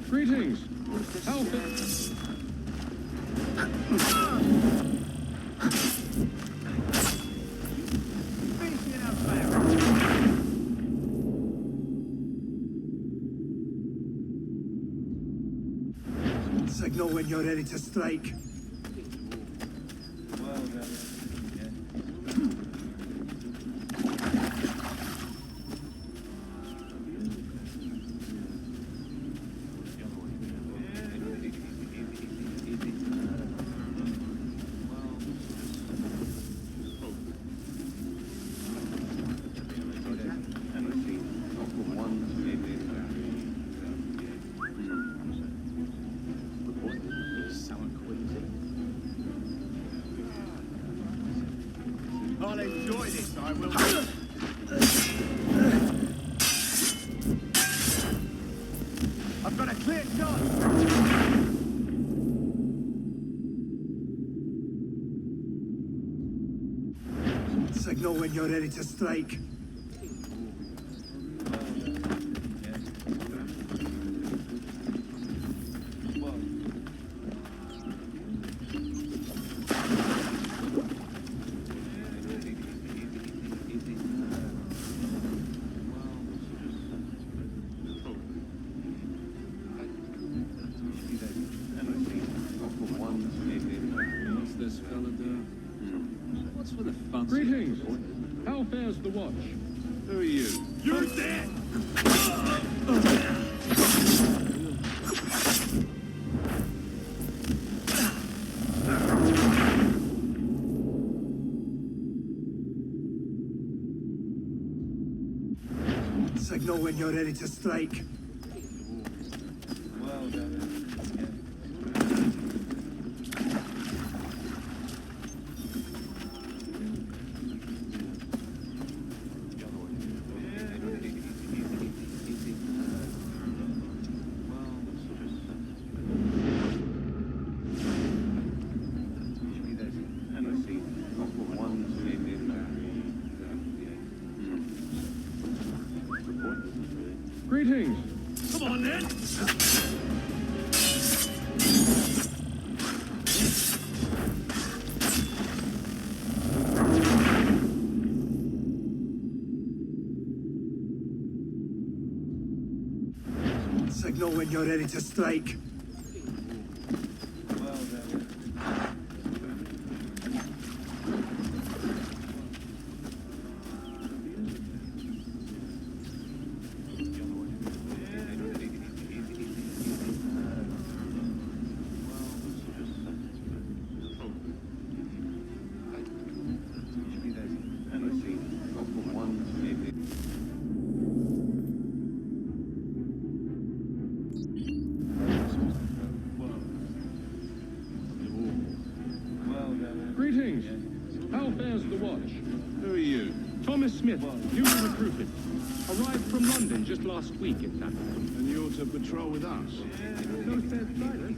S20: Greetings. How
S6: Signal when you're ready to strike.
S10: I'll enjoy this, I will. I've got a clear shot.
S6: Signal when you're ready to strike.
S20: What's this fella do? What's with the fancy? Greetings. How fares the watch? Who are you?
S10: You're dead!
S6: Signal when you're ready to strike.
S20: Greetings.
S10: Come on, then.
S6: Signal when you're ready to strike.
S20: Thomas Smith, newly recruited. Arrived from London just last week, in fact.
S11: And you're to patrol with us?
S20: So said Silas.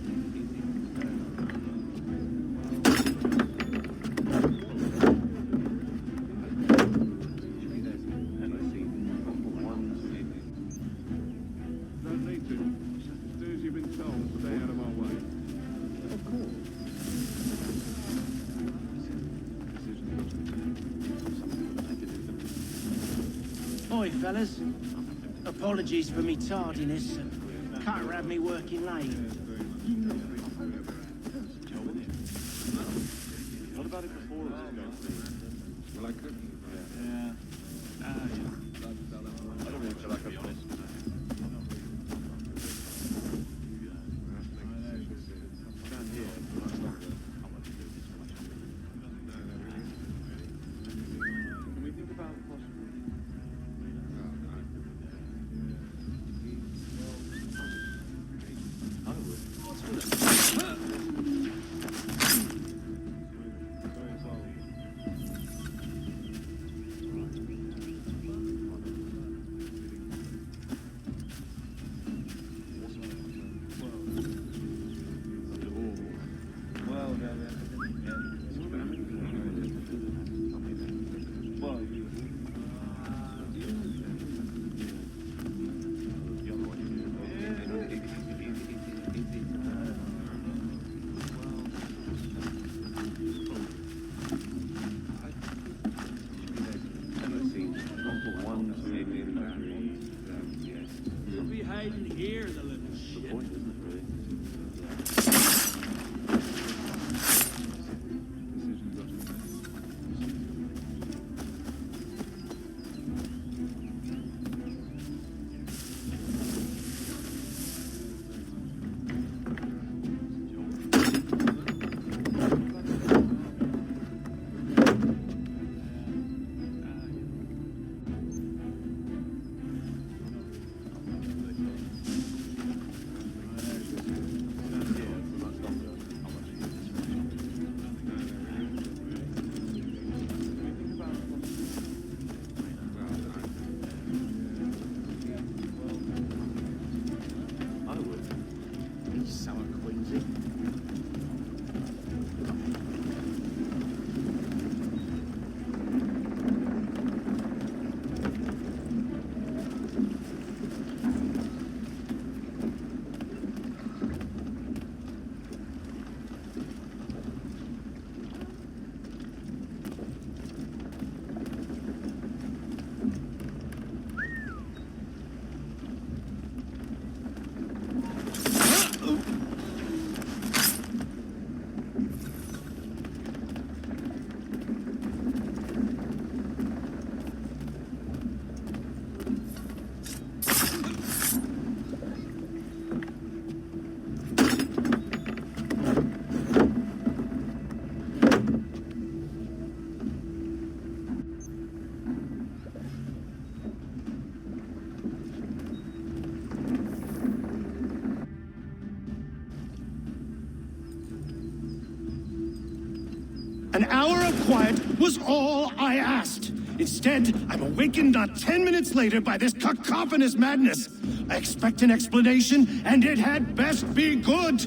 S11: Don't need to. Just do as you've been told, stay out of our way.
S20: Of course.
S6: Oi, fellas. Apologies for me tardiness. Can't have me working late.
S11: What about it before us? Well, I could. Yeah. I don't really feel like I've missed. Down here. Can we think about possibly?
S13: An hour of quiet was all I asked. Instead, I'm awakened not 10 minutes later by this cacophonous madness. I expect an explanation, and it had best be good.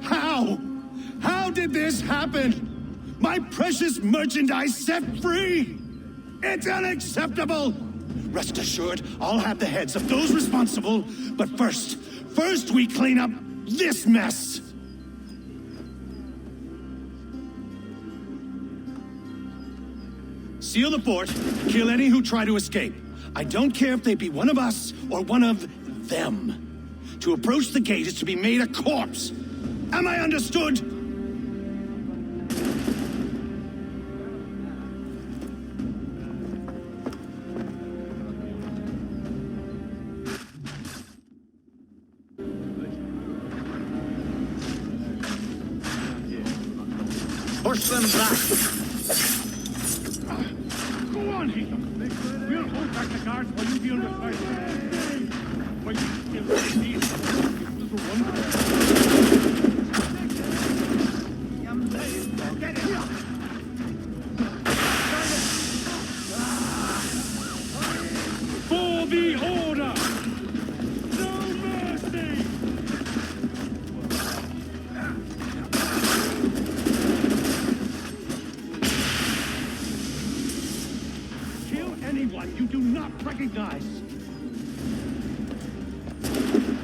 S13: How? How did this happen? My precious merchandise set free? It's unacceptable! Rest assured, I'll have the heads of those responsible, but first we clean up this mess! Seal the fort, kill any who try to escape. I don't care if they be one of us or one of them. To approach the gate is to be made a corpse. Am I understood?
S10: Push them back!
S20: Go on, Heatham. We'll hold back the guards while you deal with fight. While you deal with these.
S13: anyone you do not recognize.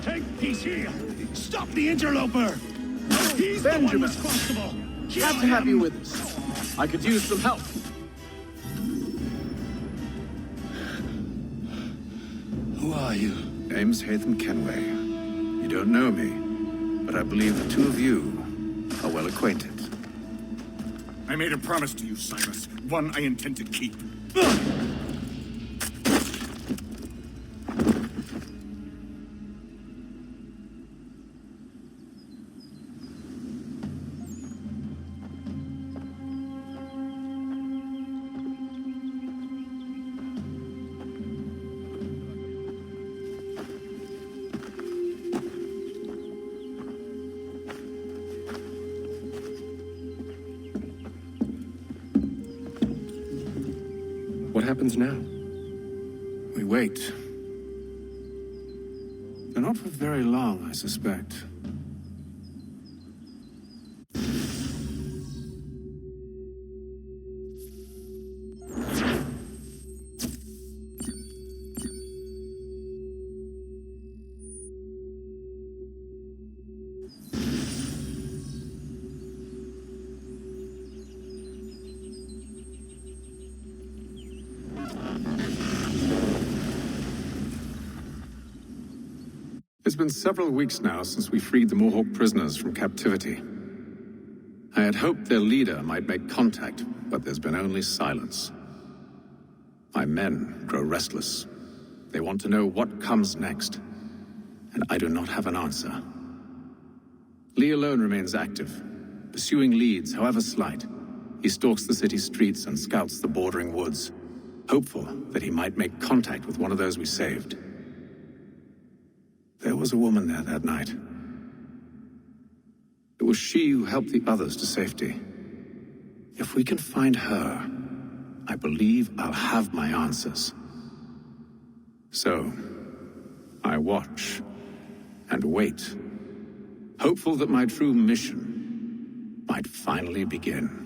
S13: Take peace here. Stop the interloper. He's the one responsible.
S2: Glad to have you with us. I could use some help.
S15: Who are you? Name's Hatham Kenway. You don't know me, but I believe the two of you are well acquainted.
S13: I made a promise to you, Silas. One I intend to keep.
S4: What happens now?
S2: We wait. But not for very long, I suspect. It's been several weeks now since we freed the Mohawk prisoners from captivity. I had hoped their leader might make contact, but there's been only silence. My men grow restless. They want to know what comes next, and I do not have an answer. Lee alone remains active, pursuing leads, however slight. He stalks the city streets and scouts the bordering woods, hopeful that he might make contact with one of those we saved. There was a woman there that night. It was she who helped the others to safety. If we can find her, I believe I'll have my answers. So, I watch and wait, hopeful that my true mission might finally begin.